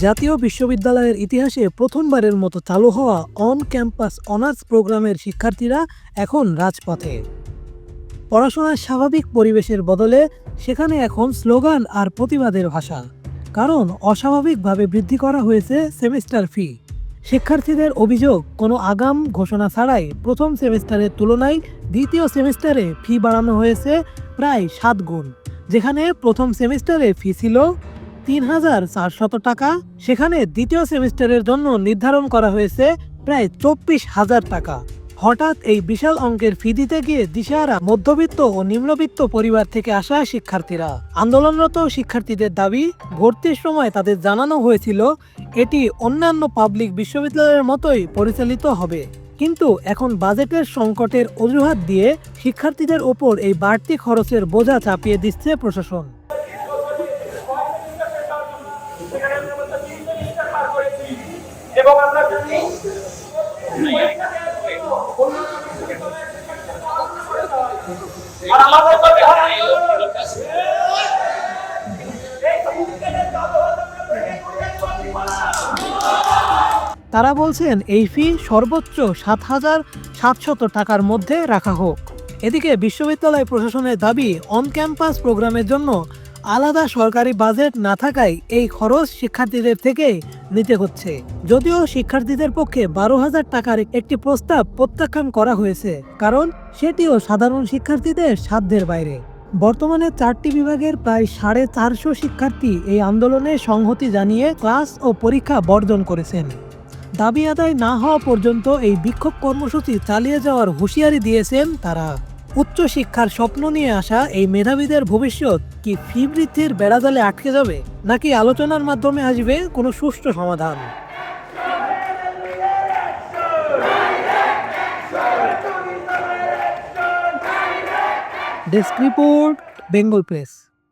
জাতীয় বিশ্ববিদ্যালয়ের ইতিহাসে প্রথমবারের মতো চালু হওয়া অন ক্যাম্পাস অনার্স প্রোগ্রামের শিক্ষার্থীরা এখন রাজপথে। পড়াশোনার স্বাভাবিক পরিবেশের বদলে সেখানে এখন স্লোগান আর প্রতিবাদের ভাষা। কারণ অস্বাভাবিকভাবে বৃদ্ধি করা হয়েছে সেমিস্টার ফি। শিক্ষার্থীদের অভিযোগ, কোনো আগাম ঘোষণা ছাড়াই প্রথম সেমিস্টারের তুলনায় দ্বিতীয় সেমিস্টারে ফি বাড়ানো হয়েছে প্রায় 7 গুণ। যেখানে প্রথম সেমিস্টারে ফি ছিল ৩,৪০০ টাকা, সেখানে দ্বিতীয় সেমিস্টারের জন্য নির্ধারণ করা হয়েছে প্রায় ২৪,০০০ টাকা। হঠাৎ এই বিশাল অঙ্কের ফি দিতে গিয়ে দিশেহারা মধ্যবিত্ত ও নিম্নবিত্ত পরিবার থেকে আসা শিক্ষার্থীরা। আন্দোলনরত শিক্ষার্থীদের দাবি, ভর্তির সময় তাদের জানানো হয়েছিল এটি অন্যান্য পাবলিক বিশ্ববিদ্যালয়ের মতোই পরিচালিত হবে। কিন্তু এখন বাজেটের সংকটের অজুহাত দিয়ে শিক্ষার্থীদের ওপর এই বাড়তি খরচের বোঝা চাপিয়ে দিচ্ছে প্রশাসন। এবং আমরা জানি তারা বলছেন এই ফি সর্বোচ্চ ৭,৭০০ টাকার মধ্যে রাখা হোক। এদিকে বিশ্ববিদ্যালয় প্রশাসনের দাবি, অন ক্যাম্পাস প্রোগ্রামের জন্য আলাদা সরকারি বাজেট না থাকায় এই খরচ শিক্ষার্থীদের থেকে নিতে হচ্ছে। যদিও শিক্ষার্থীদের পক্ষে ১২,০০০ টাকার একটি প্রস্তাব প্রত্যাখ্যান করা হয়েছে, কারণ সেটিও সাধারণ শিক্ষার্থীদের সাধ্যের বাইরে। বর্তমানে 4টি বিভাগের প্রায় 450 শিক্ষার্থী এই আন্দোলনে সংহতি জানিয়ে ক্লাস ও পরীক্ষা বর্জন করেছেন। দাবি আদায় না হওয়া পর্যন্ত এই বিক্ষোভ কর্মসূচি চালিয়ে যাওয়ার হুঁশিয়ারি দিয়েছেন তারা। উচ্চশিক্ষার স্বপ্ন নিয়ে আসা এই মেধাবীদের ভবিষ্যৎ কি ফি বৃদ্ধির বেড়াজালে আটকে যাবে, নাকি আলোচনার মাধ্যমে আসবে কোনো সুষ্ঠু সমাধান? Desk report, Bengal press.